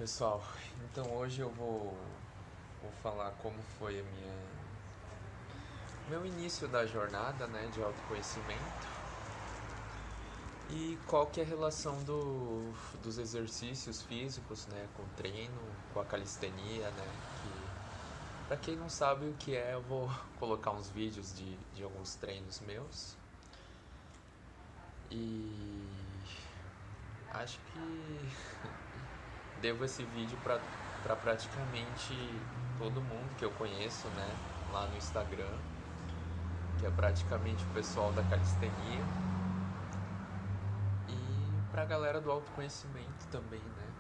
Pessoal, então hoje eu vou falar como foi meu início da jornada, né, de autoconhecimento e qual que é a relação dos exercícios físicos, né, com o treino, com a calistenia, né, que para quem não sabe o que é, eu vou colocar uns vídeos de alguns treinos meus e acho que devo esse vídeo para praticamente todo mundo que eu conheço, né, lá no Instagram, que é praticamente o pessoal da calistenia, e pra galera do autoconhecimento também, né?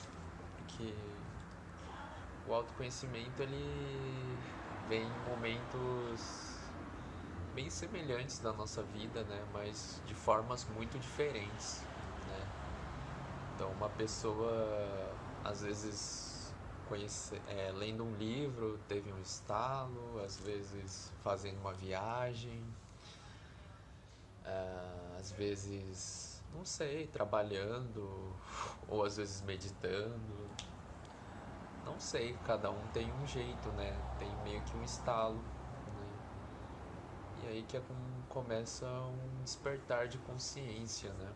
Porque o autoconhecimento ele vem em momentos bem semelhantes da nossa vida, né, mas de formas muito diferentes, né? Então uma pessoa às vezes lendo um livro teve um estalo, às vezes fazendo uma viagem, às vezes, não sei, trabalhando, ou às vezes meditando. Não sei, cada um tem um jeito, né? Tem meio que um estalo, né? E aí que começa um despertar de consciência, né?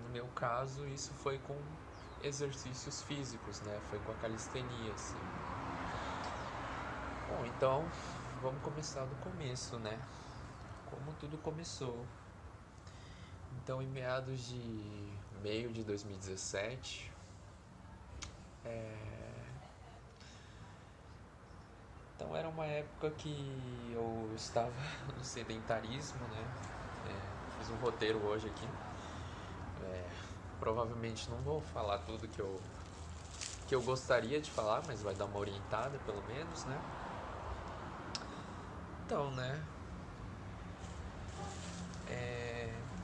No meu caso, isso foi com exercícios físicos, né? Foi com a calistenia, assim. Bom, então vamos começar do começo, né? Como tudo começou. Então, em meados de meio de 2017, então era uma época que eu estava no sedentarismo, né? Fiz um roteiro hoje aqui. Provavelmente não vou falar tudo que eu gostaria de falar, mas vai dar uma orientada pelo menos, né? Então, né?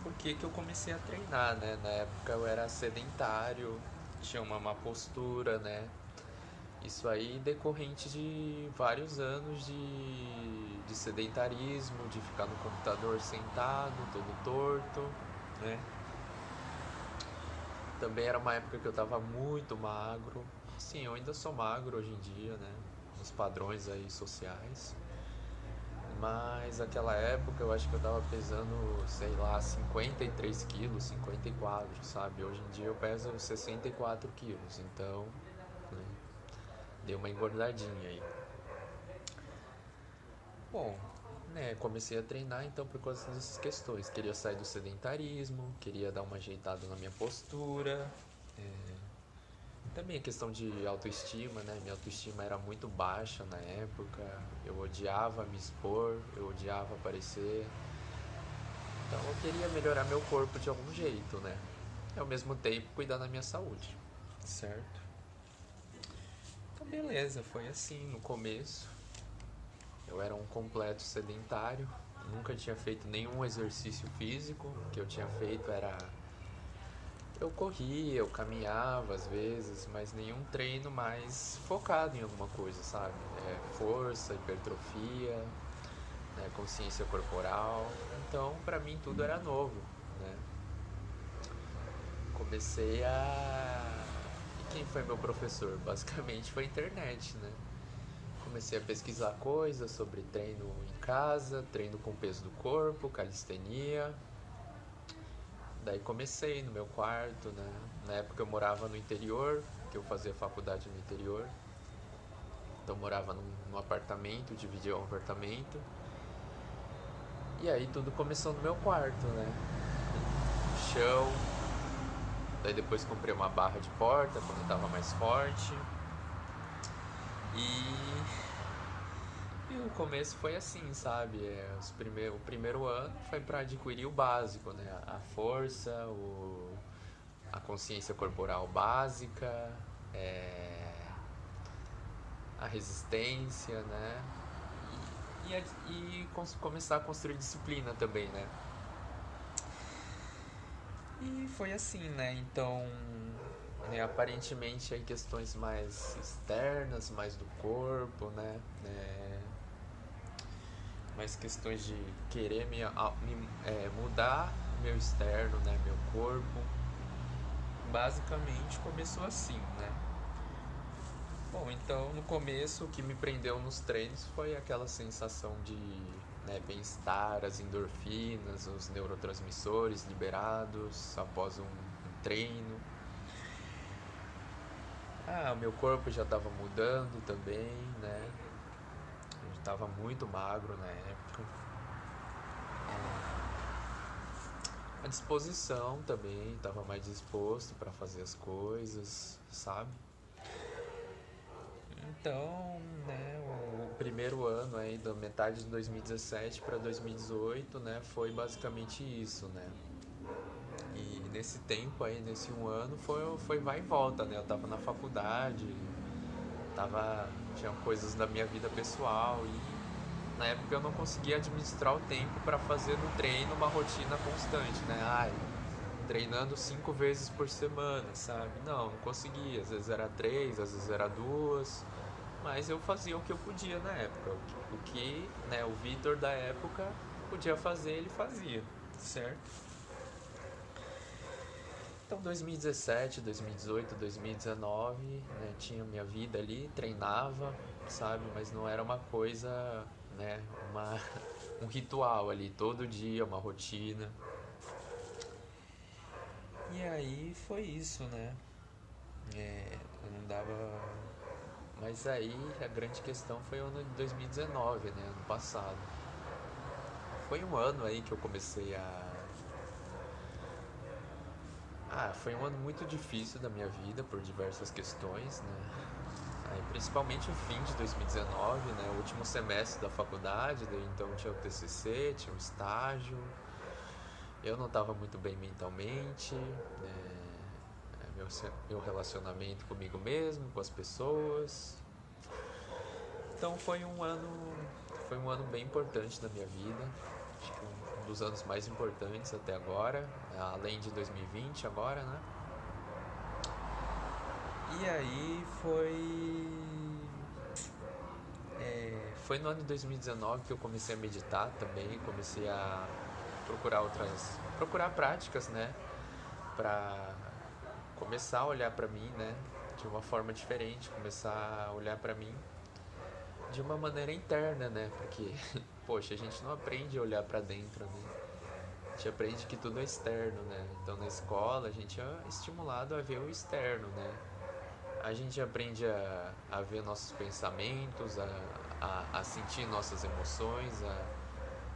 Por que eu comecei a treinar, né? Na época eu era sedentário, tinha uma má postura, né? Isso aí decorrente de vários anos de sedentarismo, de ficar no computador sentado, todo torto, né? Também era uma época que eu tava muito magro. Sim, eu ainda sou magro hoje em dia, né? Nos padrões aí sociais. Mas naquela época eu acho que eu tava pesando, sei lá, 53 quilos, 54, sabe? Hoje em dia eu peso 64 quilos, então, né, deu uma engordadinha aí. Bom, né, comecei a treinar então por causa dessas questões. Queria sair do sedentarismo, queria dar uma ajeitada na minha postura. Também a questão de autoestima, né? Minha autoestima era muito baixa na época. Eu odiava me expor, eu odiava aparecer. Então eu queria melhorar meu corpo de algum jeito, né? E ao mesmo tempo cuidar da minha saúde, certo? Então beleza, foi assim no começo. Eu era um completo sedentário, nunca tinha feito nenhum exercício físico. O que eu tinha feito era eu corria, eu caminhava às vezes, mas nenhum treino mais focado em alguma coisa, sabe? Força, hipertrofia, né, consciência corporal. Então, pra mim tudo era novo, né? Comecei a E quem foi meu professor? Basicamente foi a internet, né? Comecei a pesquisar coisas sobre treino em casa, treino com peso do corpo, calistenia. Daí comecei no meu quarto, né? Na época eu morava no interior, que eu fazia faculdade no interior. Então eu morava num apartamento, dividia um apartamento. E aí tudo começou no meu quarto, né? No chão. Daí depois comprei uma barra de porta quando eu tava mais forte. E o começo foi assim, sabe? O primeiro ano foi para adquirir o básico, né? A força, a consciência corporal básica, a resistência, né? E começar a construir disciplina também, né? E foi assim, né? Então, né, aparentemente aí questões mais externas, mais do corpo, né? Mais questões de querer mudar meu externo, né? Meu corpo. Basicamente começou assim, né? Bom, então no começo o que me prendeu nos treinos foi aquela sensação de, né, bem-estar, as endorfinas, os neurotransmissores liberados após um treino. O meu corpo já estava mudando também, né? Eu estava muito magro na época. A disposição também, estava mais disposto para fazer as coisas, sabe? Então, né, o primeiro ano aí, da metade de 2017 para 2018, né, foi basicamente isso, né? E nesse tempo aí, nesse um ano, foi vai e volta, né? Eu tava na faculdade, tinha coisas da minha vida pessoal e na época eu não conseguia administrar o tempo para fazer no treino uma rotina constante, né? Treinando 5 vezes por semana, sabe? Não conseguia. Às vezes era três, às vezes era duas, mas eu fazia o que eu podia na época. O que, né, o Vitor da época podia fazer, ele fazia, certo? Então 2017, 2018, 2019, né, tinha minha vida ali, treinava, sabe? Mas não era uma coisa, né, um ritual ali, todo dia, uma rotina. E aí foi isso, né? Eu não dava. Mas aí a grande questão foi o ano de 2019, né? Ano passado. Foi um ano aí que eu comecei a. Foi um ano muito difícil da minha vida por diversas questões, né? Aí, principalmente o fim de 2019, né? O último semestre da faculdade, daí então tinha o TCC, tinha o estágio. Eu não estava muito bem mentalmente, né? Meu relacionamento comigo mesmo, com as pessoas. Então foi um ano bem importante da minha vida. Acho que um dos anos mais importantes até agora, além de 2020 agora, né? E aí foi no ano de 2019 que eu comecei a meditar também, comecei a procurar práticas, né, para começar a olhar para mim, né, de uma forma diferente, começar a olhar para mim de uma maneira interna, né? Porque, poxa, a gente não aprende a olhar para dentro, né? A gente aprende que tudo é externo, né? Então na escola a gente é estimulado a ver o externo, né? A gente aprende a ver nossos pensamentos, a sentir nossas emoções,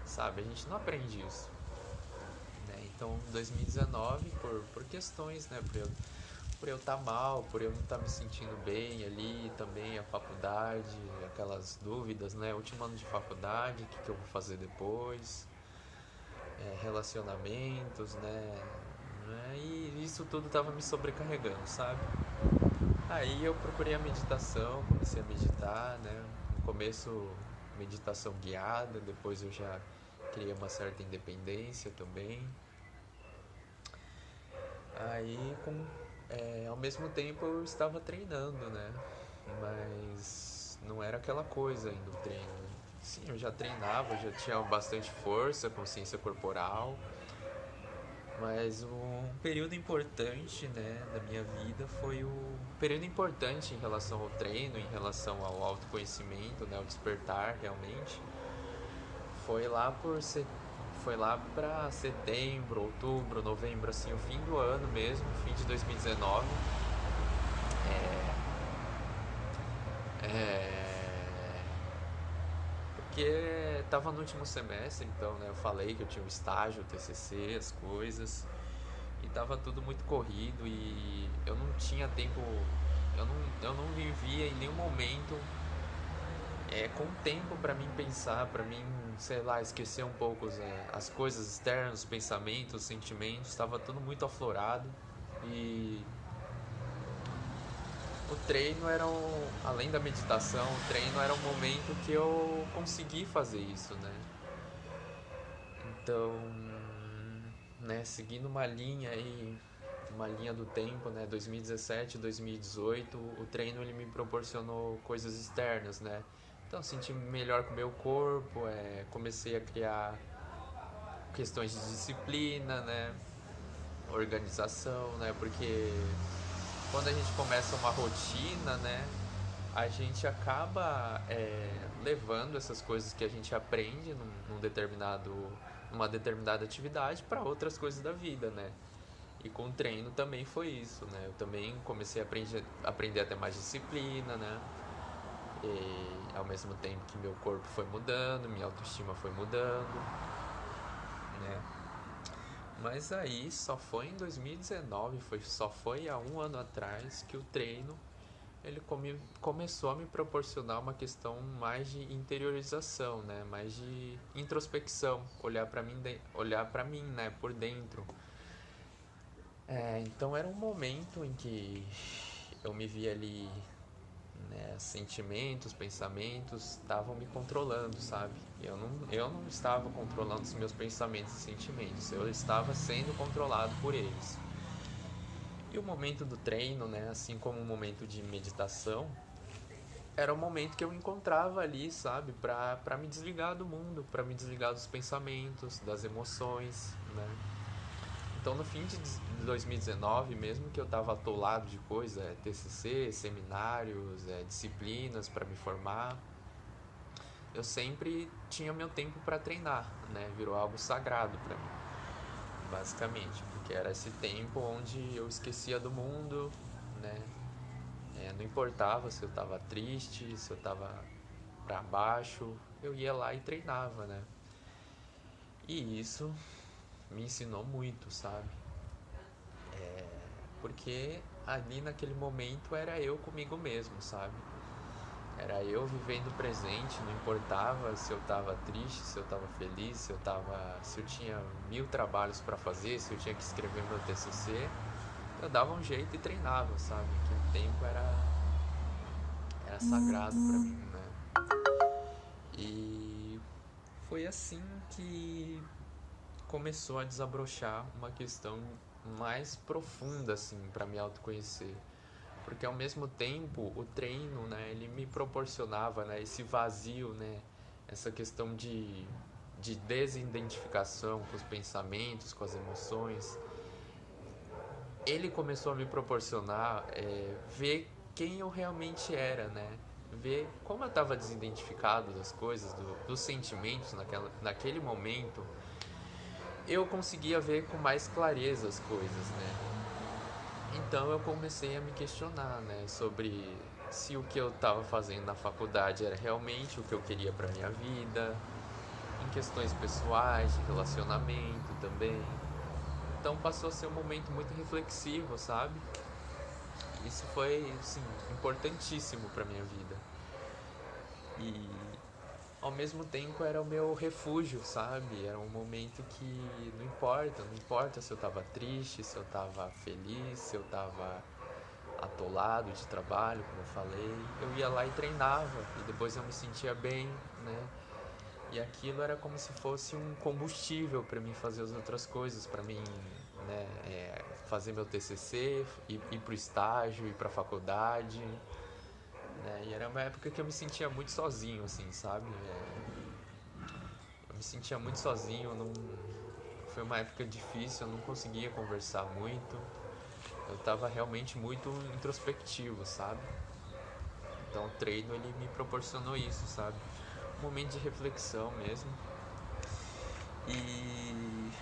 sabe? A gente não aprende isso, né? Então 2019, por questões, né? Por eu estar mal, por eu não estar me sentindo bem ali, também a faculdade, aquelas dúvidas, né? Último ano de faculdade, o que eu vou fazer depois, relacionamentos, né? E isso tudo estava me sobrecarregando, sabe? Aí eu procurei a meditação, comecei a meditar, né? No começo, meditação guiada, depois eu já criei uma certa independência também. Aí, ao mesmo tempo, eu estava treinando, né? Mas não era aquela coisa ainda o treino. Sim, eu já treinava, já tinha bastante força, consciência corporal. Mas um período importante, né, da minha vida foi o período importante em relação ao treino, em relação ao autoconhecimento, né, ao despertar realmente. Foi lá foi lá para setembro, outubro, novembro, assim, o fim do ano mesmo, fim de 2019. É, porque tava no último semestre, então, né, eu falei que eu tinha o estágio, o TCC, as coisas, e tava tudo muito corrido e eu não tinha tempo, eu não vivia em nenhum momento com tempo para mim pensar, para mim, sei lá, esquecer um pouco as coisas externas, os pensamentos, os sentimentos, estava tudo muito aflorado e o treino era além da meditação, o treino era um momento que eu consegui fazer isso, né? Então, né, seguindo uma linha aí, uma linha do tempo, né, 2017, 2018, o treino ele me proporcionou coisas externas, né? Então, senti melhor com o meu corpo, comecei a criar questões de disciplina, né? Organização, né? Porque quando a gente começa uma rotina, né? a gente acaba levando essas coisas que a gente aprende numa determinada atividade para outras coisas da vida, né? E com o treino também foi isso, né? Eu também comecei aprender a ter mais disciplina, né? E ao mesmo tempo que meu corpo foi mudando, minha autoestima foi mudando, né? Mas aí só foi em 2019, só foi há um ano atrás que o treino ele começou a me proporcionar uma questão mais de interiorização, né? Mais de introspecção, olhar para mim, né? Por dentro. Então era um momento em que eu me via ali, né? Sentimentos, pensamentos estavam me controlando, sabe? Eu não estava controlando os meus pensamentos e sentimentos, eu estava sendo controlado por eles. E o momento do treino, né? Assim como o momento de meditação, era o momento que eu encontrava ali, sabe, pra me desligar do mundo, pra me desligar dos pensamentos, das emoções, né? Então, no fim de 2019, mesmo que eu tava atolado de coisa, TCC, seminários, disciplinas pra me formar, eu sempre tinha meu tempo pra treinar, né? Virou algo sagrado pra mim, basicamente, porque era esse tempo onde eu esquecia do mundo, né? Não importava se eu tava triste, se eu tava pra baixo, eu ia lá e treinava, né? E isso me ensinou muito, sabe? Porque ali naquele momento era eu comigo mesmo, sabe? Era eu vivendo o presente, não importava se eu tava triste, se eu tava feliz, se eu tinha 1000 trabalhos pra fazer, se eu tinha que escrever meu TCC, eu dava um jeito e treinava, sabe? Aquele tempo era sagrado pra mim, né? E foi assim que começou a desabrochar uma questão mais profunda assim para me autoconhecer, porque ao mesmo tempo o treino, né, ele me proporcionava, né, esse vazio, né, essa questão de desidentificação com os pensamentos, com as emoções. Ele começou a me proporcionar ver quem eu realmente era, né, ver como eu estava desidentificado das coisas, dos sentimentos naquele momento. Eu conseguia ver com mais clareza as coisas, né? Então eu comecei a me questionar, né, sobre se o que eu estava fazendo na faculdade era realmente o que eu queria para minha vida, em questões pessoais, de relacionamento também. Então passou a ser um momento muito reflexivo, sabe? Isso foi, assim, importantíssimo para minha vida. E ao mesmo tempo era o meu refúgio, sabe? Era um momento que não importa se eu tava triste, se eu tava feliz, se eu tava atolado de trabalho, como eu falei, eu ia lá e treinava e depois eu me sentia bem, né? E aquilo era como se fosse um combustível para mim fazer as outras coisas, para mim, né, fazer meu TCC, ir pro estágio, ir pra faculdade, né? E era uma época que eu me sentia muito sozinho, assim, sabe? Eu me sentia muito sozinho, não... foi uma época difícil, eu não conseguia conversar muito, eu tava realmente muito introspectivo, sabe? Então o treino ele me proporcionou isso, sabe? Um momento de reflexão mesmo. E,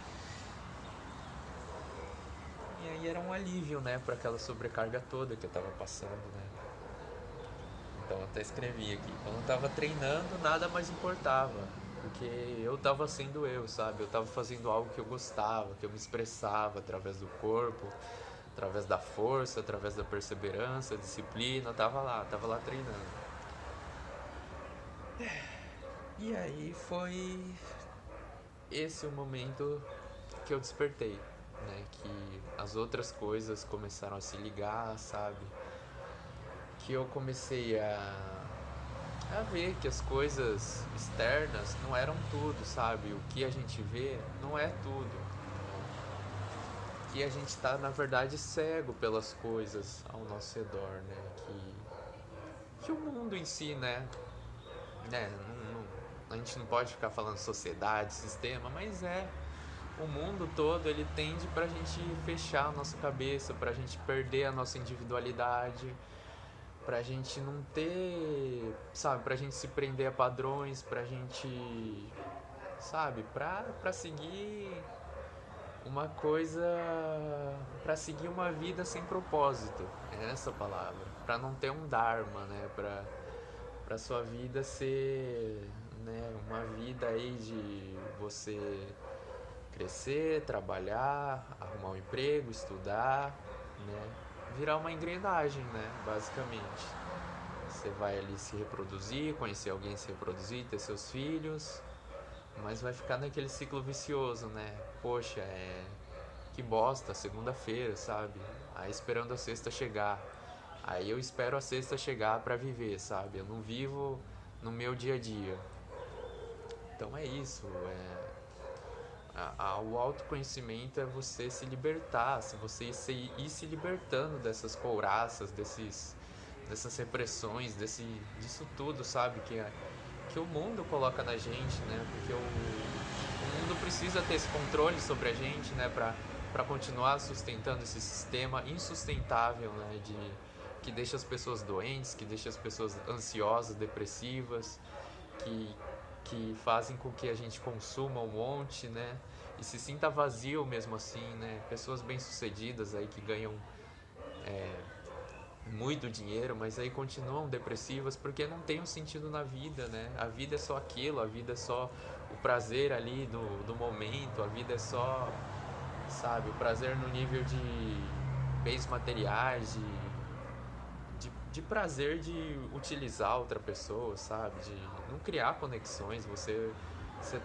e aí era um alívio, né, para aquela sobrecarga toda que eu tava passando, né? Então eu até escrevi aqui, quando eu tava treinando, nada mais importava, porque eu tava sendo eu, sabe? Eu tava fazendo algo que eu gostava, que eu me expressava através do corpo, através da força, através da perseverança, disciplina, eu tava lá treinando. E aí foi esse o momento que eu despertei, né? Que as outras coisas começaram a se ligar, sabe? Que eu comecei a ver que as coisas externas não eram tudo, sabe? O que a gente vê não é tudo. Que a gente tá, na verdade, cego pelas coisas ao nosso redor, né? Que o mundo em si, né? A gente não pode ficar falando sociedade, sistema, mas o mundo todo ele tende pra gente fechar a nossa cabeça, pra gente perder a nossa individualidade, pra gente não ter, sabe, pra gente se prender a padrões, pra gente, sabe, pra seguir uma coisa, pra seguir uma vida sem propósito, é essa palavra, pra não ter um dharma, né, pra sua vida ser, né, uma vida aí de você crescer, trabalhar, arrumar um emprego, estudar, né, virar uma engrenagem, né, basicamente. Você vai ali se reproduzir, conhecer alguém, se reproduzir, ter seus filhos, mas vai ficar naquele ciclo vicioso, né? Poxa, que bosta, segunda-feira, sabe? Aí esperando a sexta chegar. Aí eu espero a sexta chegar pra viver, sabe? Eu não vivo no meu dia a dia. Então é isso, o autoconhecimento é você se libertar, se você ir se libertando dessas couraças, dessas repressões, disso tudo, sabe? Que o mundo coloca na gente, né? Porque o mundo precisa ter esse controle sobre a gente, né? Pra continuar sustentando esse sistema insustentável, né? Que deixa as pessoas doentes, que deixa as pessoas ansiosas, depressivas, que, que fazem com que a gente consuma um monte, né? E se sinta vazio mesmo assim, né? Pessoas bem-sucedidas aí que ganham muito dinheiro, mas aí continuam depressivas porque não tem um sentido na vida, né? A vida é só aquilo, a vida é só o prazer ali do momento, a vida é só, sabe, o prazer no nível de bens materiais, de prazer de utilizar outra pessoa, sabe? De não criar conexões, você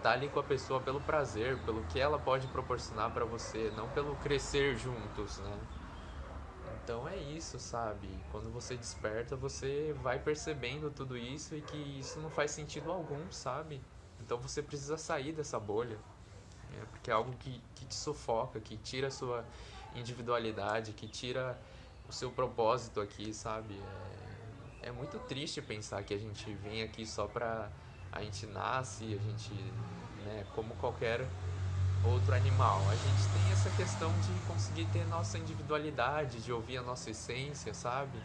tá ali com a pessoa pelo prazer, pelo que ela pode proporcionar pra você, não pelo crescer juntos, né? Então é isso, sabe? Quando você desperta, você vai percebendo tudo isso e que isso não faz sentido algum, sabe? Então você precisa sair dessa bolha, né? Porque é algo que te sufoca, que tira a sua individualidade, que tira o seu propósito aqui, sabe? É muito triste pensar que a gente vem aqui só pra. A gente nasce, a gente, né, como qualquer outro animal. A gente tem essa questão de conseguir ter nossa individualidade, de ouvir a nossa essência, sabe?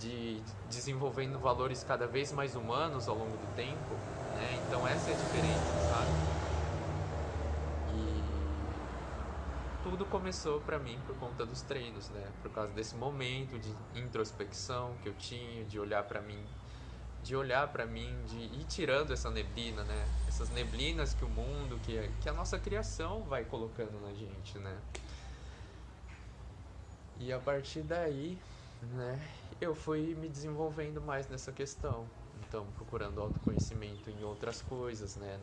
De desenvolvendo valores cada vez mais humanos ao longo do tempo, né? Então essa é a diferença, sabe? E tudo começou pra mim por conta dos treinos, né? Por causa desse momento de introspecção que eu tinha, de olhar para mim, de ir tirando essa neblina, né? Essas neblinas que o mundo, que a nossa criação vai colocando na gente, né? E a partir daí, né, eu fui me desenvolvendo mais nessa questão. Então, procurando autoconhecimento em outras coisas, né?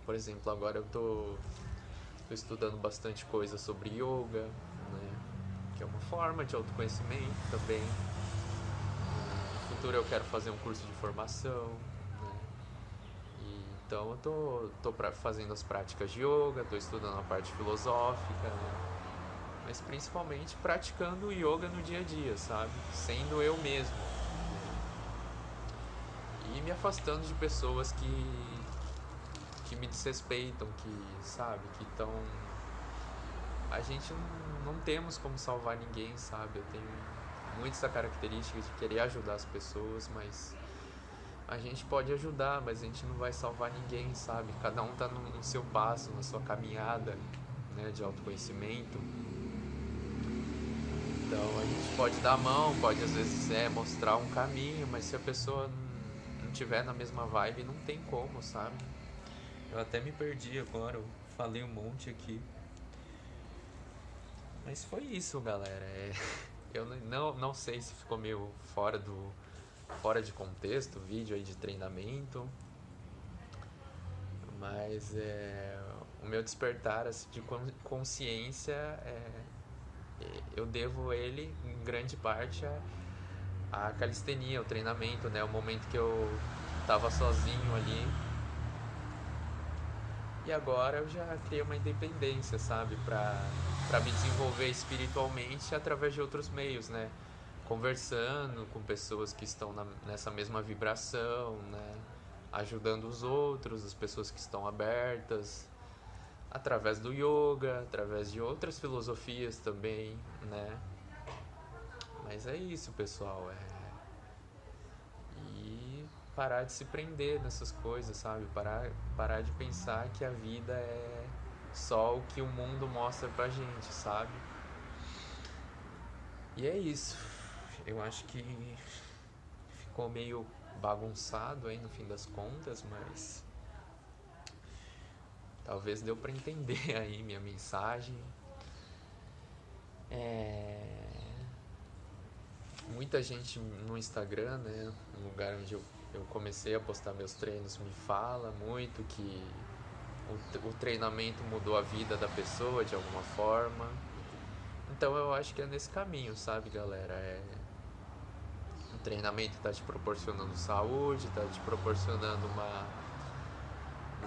Por exemplo, agora eu tô estudando bastante coisa sobre yoga, né? Que é uma forma de autoconhecimento também. No futuro eu quero fazer um curso de formação, né? Então eu tô fazendo as práticas de yoga, tô estudando a parte filosófica, né? Mas principalmente praticando o yoga no dia a dia, sabe? Sendo eu mesmo. E me afastando de pessoas que me desrespeitam, que, sabe, que estão. A gente não temos como salvar ninguém, sabe? Eu tenho muito essa característica de querer ajudar as pessoas, mas a gente pode ajudar, mas a gente não vai salvar ninguém, sabe? Cada um tá no seu passo, na sua caminhada, né, de autoconhecimento. Então a gente pode dar a mão, pode às vezes mostrar um caminho, mas se a pessoa não tiver na mesma vibe, não tem como, sabe? Eu até me perdi agora, eu falei um monte aqui. Mas foi isso, galera. Eu não sei se ficou meio fora de contexto o vídeo aí de treinamento, mas o meu despertar assim, de consciência eu devo ele em grande parte a calistenia, o treinamento, né? O momento que eu tava sozinho ali. E agora eu já criei uma independência, sabe? Pra me desenvolver espiritualmente através de outros meios, né? Conversando com pessoas que estão nessa mesma vibração, né? Ajudando os outros, as pessoas que estão abertas, através do yoga, através de outras filosofias também, né? Mas é isso, pessoal. E parar de se prender nessas coisas, sabe? Parar de pensar que a vida é só o que o mundo mostra pra gente, sabe? E é isso. Eu acho que ficou meio bagunçado aí no fim das contas, mas talvez deu pra entender aí minha mensagem. Muita gente no Instagram, né, no lugar onde eu comecei a postar meus treinos, me fala muito que o treinamento mudou a vida da pessoa de alguma forma. Então eu acho que é nesse caminho, sabe, galera? O treinamento está te proporcionando saúde, está te proporcionando uma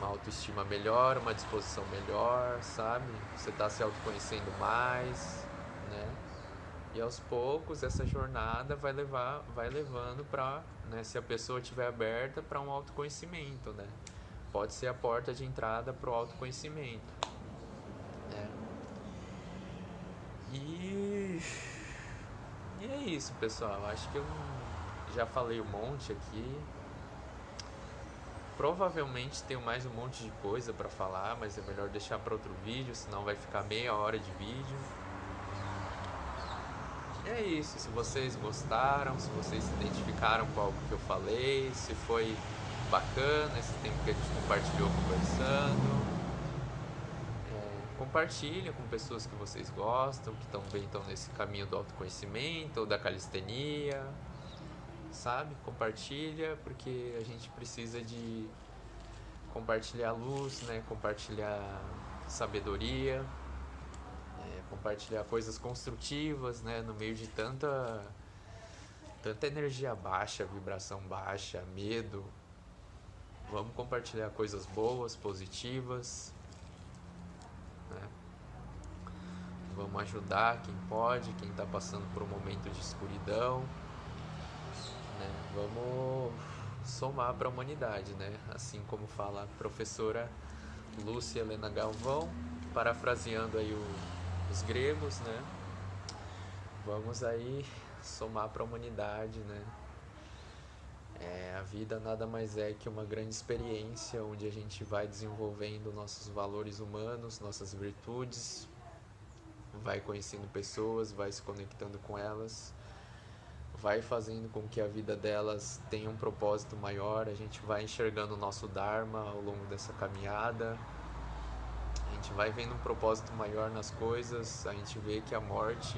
autoestima melhor, uma disposição melhor, sabe? Você está se autoconhecendo mais, né? E aos poucos essa jornada vai levando para, né, se a pessoa estiver aberta para um autoconhecimento, né? Pode ser a porta de entrada para o autoconhecimento, né? E é isso, pessoal. Acho que eu já falei um monte aqui. Provavelmente tenho mais um monte de coisa para falar, mas é melhor deixar para outro vídeo, senão vai ficar meia hora de vídeo. E é isso, se vocês gostaram, se vocês se identificaram com algo que eu falei, se foi bacana esse tempo que a gente compartilhou conversando, compartilha com pessoas que vocês gostam, que também estão nesse caminho do autoconhecimento ou da calistenia, sabe? Compartilha, porque a gente precisa de compartilhar luz, né? Compartilhar sabedoria, compartilhar coisas construtivas, né? No meio de tanta energia baixa, vibração baixa, medo. Vamos compartilhar coisas boas, positivas, né? Vamos ajudar quem pode, quem está passando por um momento de escuridão, né? Vamos somar para a humanidade, né? Assim como fala a professora Lúcia Helena Galvão, parafraseando aí os gregos, né? Vamos aí somar para a humanidade, né? A vida nada mais é que uma grande experiência onde a gente vai desenvolvendo nossos valores humanos, nossas virtudes, vai conhecendo pessoas, vai se conectando com elas, vai fazendo com que a vida delas tenha um propósito maior, a gente vai enxergando o nosso Dharma ao longo dessa caminhada, a gente vai vendo um propósito maior nas coisas, a gente vê que a morte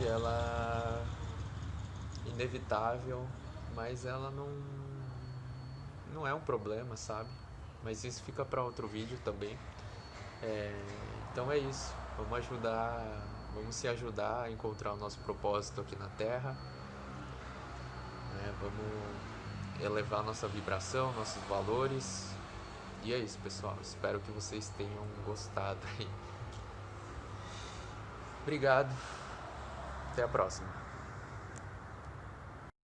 ela é inevitável, mas ela não é um problema, sabe? Mas isso fica para outro vídeo também. Então é isso, vamos se ajudar a encontrar o nosso propósito aqui na Terra, né? Vamos elevar nossa vibração, nossos valores. E é isso, pessoal, espero que vocês tenham gostado aí. Obrigado, até a próxima.